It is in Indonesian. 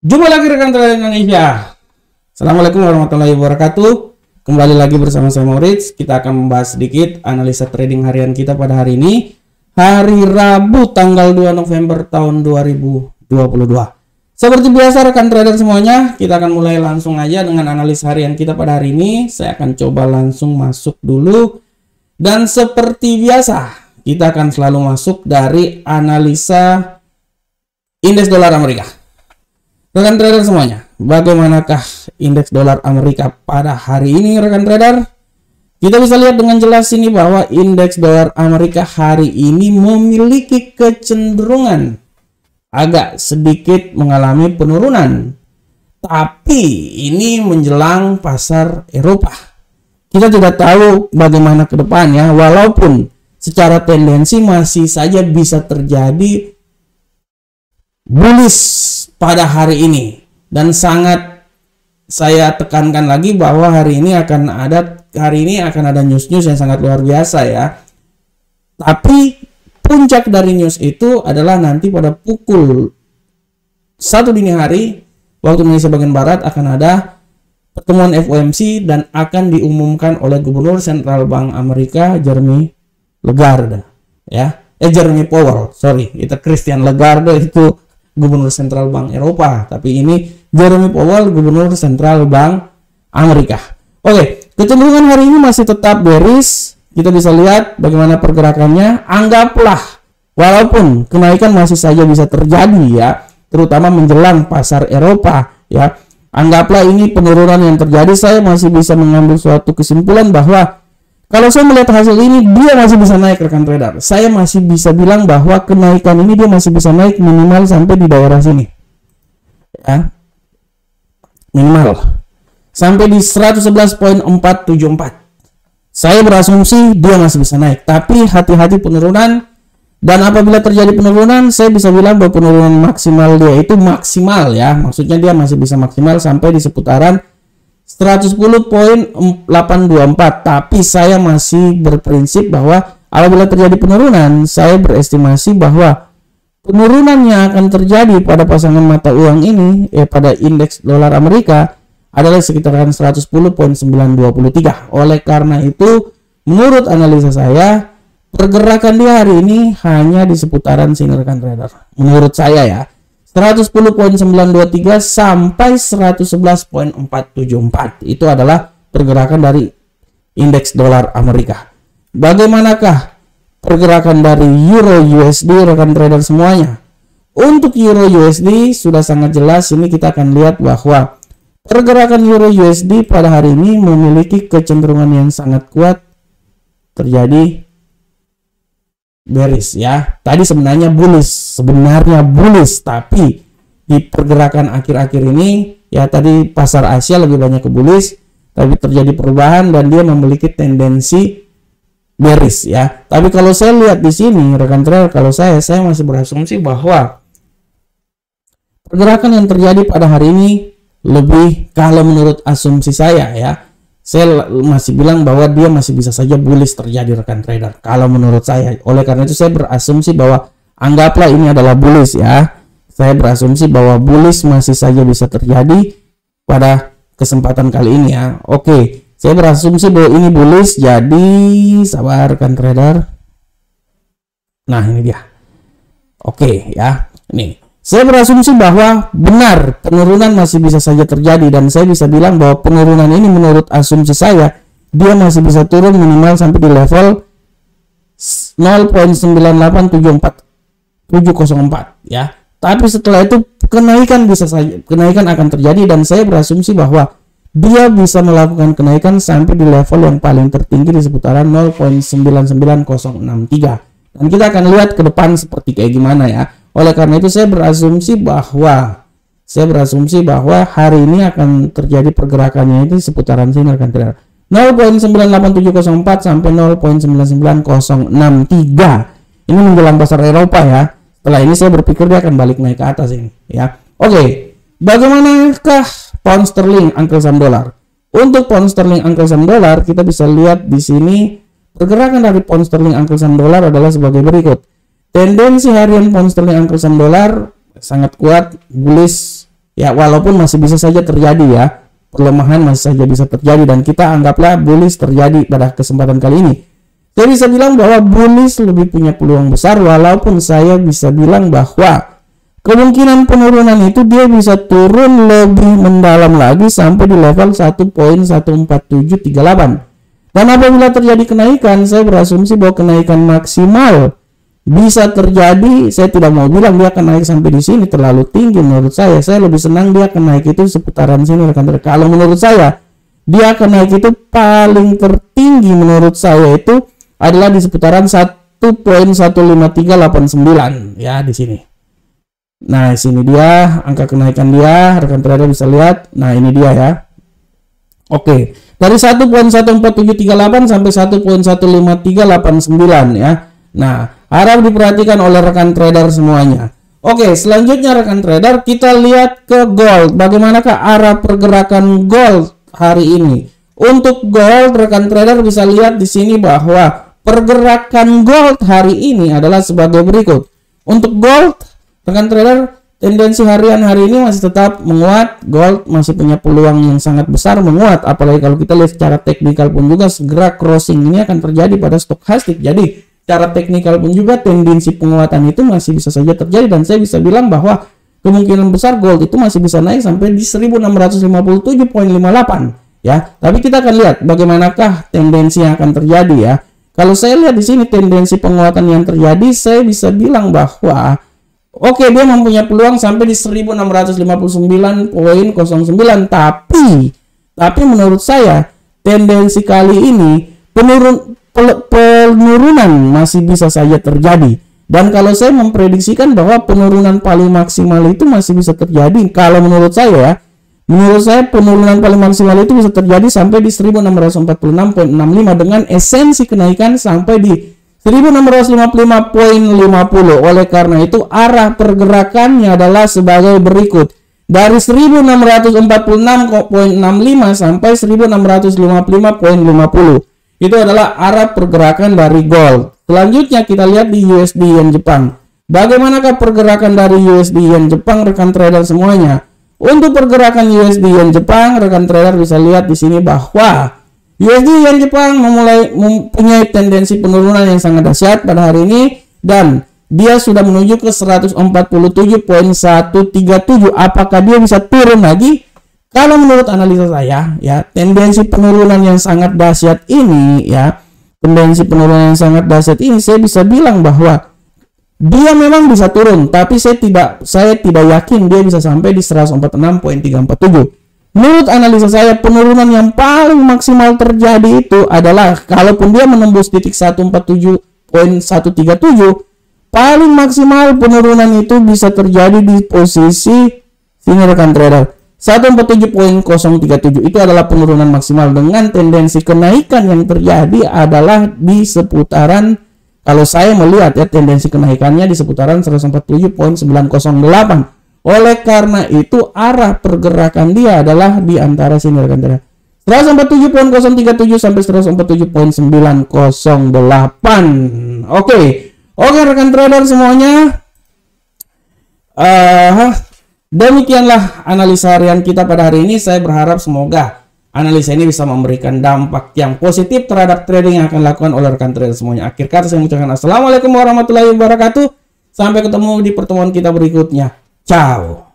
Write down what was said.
Jumpa lagi rekan trader Indonesia. Assalamualaikum warahmatullahi wabarakatuh. Kembali lagi bersama saya Moritz. Kita akan membahas sedikit analisa trading harian kita pada hari ini, hari Rabu tanggal 2 November tahun 2022. Seperti biasa rekan trader semuanya, kita akan mulai langsung aja dengan analisa harian kita pada hari ini. Saya akan coba langsung masuk dulu. Dan seperti biasa, kita akan selalu masuk dari analisa indeks dolar Amerika. Rekan trader semuanya, bagaimanakah indeks dolar Amerika pada hari ini rekan trader? Kita bisa lihat dengan jelas ini bahwa indeks dolar Amerika hari ini memiliki kecenderungan agak sedikit mengalami penurunan. Tapi ini menjelang pasar Eropa. Kita tidak tahu bagaimana ke depannya, walaupun secara tendensi masih saja bisa terjadi bullish pada hari ini, dan sangat saya tekankan lagi bahwa hari ini akan ada news-news yang sangat luar biasa ya. Tapi puncak dari news itu adalah nanti pada pukul 1 dini hari waktu Indonesia bagian barat akan ada pertemuan FOMC dan akan diumumkan oleh Gubernur Sentral Bank Amerika Jeremy Lagarde ya. Jeremy Powell, sorry, itu Christian Lagarde itu Gubernur Sentral Bank Eropa, tapi ini Jeremy Powell, Gubernur Sentral Bank Amerika. Oke, kecenderungan hari ini masih tetap bearish. Kita bisa lihat bagaimana pergerakannya. Anggaplah, walaupun kenaikan masih saja bisa terjadi ya, terutama menjelang pasar Eropa ya. Anggaplah ini penurunan yang terjadi, saya masih bisa mengambil suatu kesimpulan bahwa kalau saya melihat hasil ini, dia masih bisa naik rekan trader. Saya masih bisa bilang bahwa kenaikan ini dia masih bisa naik minimal sampai di daerah sini. Ya. Minimal. Sampai di 111.474. Saya berasumsi dia masih bisa naik. Tapi hati-hati penurunan. Dan apabila terjadi penurunan, saya bisa bilang bahwa penurunan maksimal dia itu maksimal ya. Maksudnya dia masih bisa maksimal sampai di seputaran 110.824, tapi saya masih berprinsip bahwa apabila terjadi penurunan, saya berestimasi bahwa penurunan yang akan terjadi pada pasangan mata uang ini pada indeks dolar Amerika adalah sekitaran 110.923. Oleh karena itu, menurut analisa saya, pergerakan di hari ini hanya di seputaran sini rekan trader. Menurut saya ya, 110.923 sampai 111.474 itu adalah pergerakan dari indeks dolar Amerika. Bagaimanakah pergerakan dari Euro USD rekan trader semuanya? Untuk Euro USD sudah sangat jelas, ini kita akan lihat bahwa pergerakan Euro USD pada hari ini memiliki kecenderungan yang sangat kuat terjadi bearish ya. Tadi sebenarnya bullish, tapi di pergerakan akhir-akhir ini ya, tadi pasar Asia lebih banyak ke bullish, tapi terjadi perubahan dan dia memiliki tendensi bearish ya. Tapi kalau saya lihat di sini rekan trader, kalau saya masih berasumsi bahwa pergerakan yang terjadi pada hari ini lebih, kalau menurut asumsi saya ya, saya masih bilang bahwa dia masih bisa saja bullish terjadi rekan trader kalau menurut saya. Oleh karena itu saya berasumsi bahwa anggaplah ini adalah bullish ya. Saya berasumsi bahwa bullish masih saja bisa terjadi pada kesempatan kali ini ya. Oke, saya berasumsi bahwa ini bullish, jadi sabar rekan trader. Nah, ini dia. Oke ya. Ini saya berasumsi bahwa benar penurunan masih bisa saja terjadi, dan saya bisa bilang bahwa penurunan ini menurut asumsi saya dia masih bisa turun minimal sampai di level 0.9874704 ya. Tapi setelah itu kenaikan akan terjadi, dan saya berasumsi bahwa dia bisa melakukan kenaikan sampai di level yang paling tertinggi di seputaran 0.990063. Dan kita akan lihat ke depan seperti kayak gimana ya. Oleh karena itu saya berasumsi bahwa hari ini akan terjadi pergerakannya itu seputaran sini rekan trader. 0.98704 sampai 0.99063. Ini menjelang pasar Eropa ya. Setelah ini saya berpikir dia akan balik naik ke atas ini ya. Oke, bagaimanakah pound sterling angka saham dolar? Untuk pound sterling angka saham dolar, kita bisa lihat di sini pergerakan dari pound sterling angka saham dolar adalah sebagai berikut. Tendensi harian pound sterling angka saham dolar sangat kuat, bullish Ya, walaupun masih bisa saja terjadi ya. Pelemahan masih saja bisa terjadi dan kita anggaplah bullish terjadi pada kesempatan kali ini. Saya bisa bilang bahwa bullish lebih punya peluang besar, walaupun saya bisa bilang bahwa kemungkinan penurunan itu dia bisa turun lebih mendalam lagi sampai di level 1.14738. Dan apabila terjadi kenaikan, saya berasumsi bahwa kenaikan maksimal bisa terjadi. Saya tidak mau bilang dia akan naik sampai di sini, terlalu tinggi menurut saya. Saya lebih senang dia akan naik itu seputaran sini rekan-rekan. Kalau menurut saya dia akan naik itu paling tertinggi menurut saya itu adalah di seputaran 1.15389 ya, di sini. Nah, sini dia angka kenaikan dia, rekan trader bisa lihat. Nah, ini dia ya. Oke, dari 1.14738 sampai 1.15389 ya. Nah, harap diperhatikan oleh rekan trader semuanya. Oke, selanjutnya rekan trader, kita lihat ke gold. Bagaimanakah arah pergerakan gold hari ini? Untuk gold, rekan trader bisa lihat di sini bahwa pergerakan gold hari ini adalah sebagai berikut. Untuk gold, rekan trader, tendensi harian hari ini masih tetap menguat. Gold masih punya peluang yang sangat besar menguat. Apalagi kalau kita lihat secara teknikal pun juga segera crossing ini akan terjadi pada stokastik. Jadi secara teknikal pun juga tendensi penguatan itu masih bisa saja terjadi, dan saya bisa bilang bahwa kemungkinan besar gold itu masih bisa naik sampai di 1657.58 ya. Tapi kita akan lihat bagaimanakah tendensi yang akan terjadi ya. Kalau saya lihat di sini tendensi penguatan yang terjadi, saya bisa bilang bahwa oke, dia mempunyai peluang sampai di 1659.09, tapi menurut saya tendensi kali ini penurunan masih bisa saja terjadi. Dan kalau saya memprediksikan bahwa penurunan paling maksimal itu masih bisa terjadi, kalau menurut saya penurunan paling maksimal itu bisa terjadi sampai di 1646.65 dengan esensi kenaikan sampai di 1655.50. Oleh karena itu arah pergerakannya adalah sebagai berikut. Dari 1646.65 sampai 1655.50. Itu adalah arah pergerakan dari gold. Selanjutnya kita lihat di USD Yen Jepang. Bagaimanakah pergerakan dari USD Yen Jepang rekan trader semuanya? Untuk pergerakan USD Yen Jepang, rekan trader bisa lihat di sini bahwa USD Yen Jepang mempunyai tendensi penurunan yang sangat dahsyat pada hari ini, dan dia sudah menuju ke 147.137. Apakah dia bisa turun lagi? Kalau menurut analisa saya ya, tendensi penurunan yang sangat dahsyat ini saya bisa bilang bahwa dia memang bisa turun, tapi saya tidak yakin dia bisa sampai di 146.347. Menurut analisa saya, penurunan yang paling maksimal terjadi itu adalah kalaupun dia menembus titik 147.137, paling maksimal penurunan itu bisa terjadi di posisi sini rekan trader, 147.037. Itu adalah penurunan maksimal, dengan tendensi kenaikan yang terjadi adalah di seputaran, kalau saya melihat ya, tendensi kenaikannya di seputaran 147.908. Oleh karena itu arah pergerakan dia adalah di antara sini rekan trader, 147.037 sampai 147.908. Oke rekan trader semuanya, demikianlah analisa harian kita pada hari ini. Saya berharap semoga analisa ini bisa memberikan dampak yang positif terhadap trading yang akan dilakukan oleh rekan trader semuanya. Akhir kata saya mengucapkan assalamualaikum warahmatullahi wabarakatuh. Sampai ketemu di pertemuan kita berikutnya. Ciao.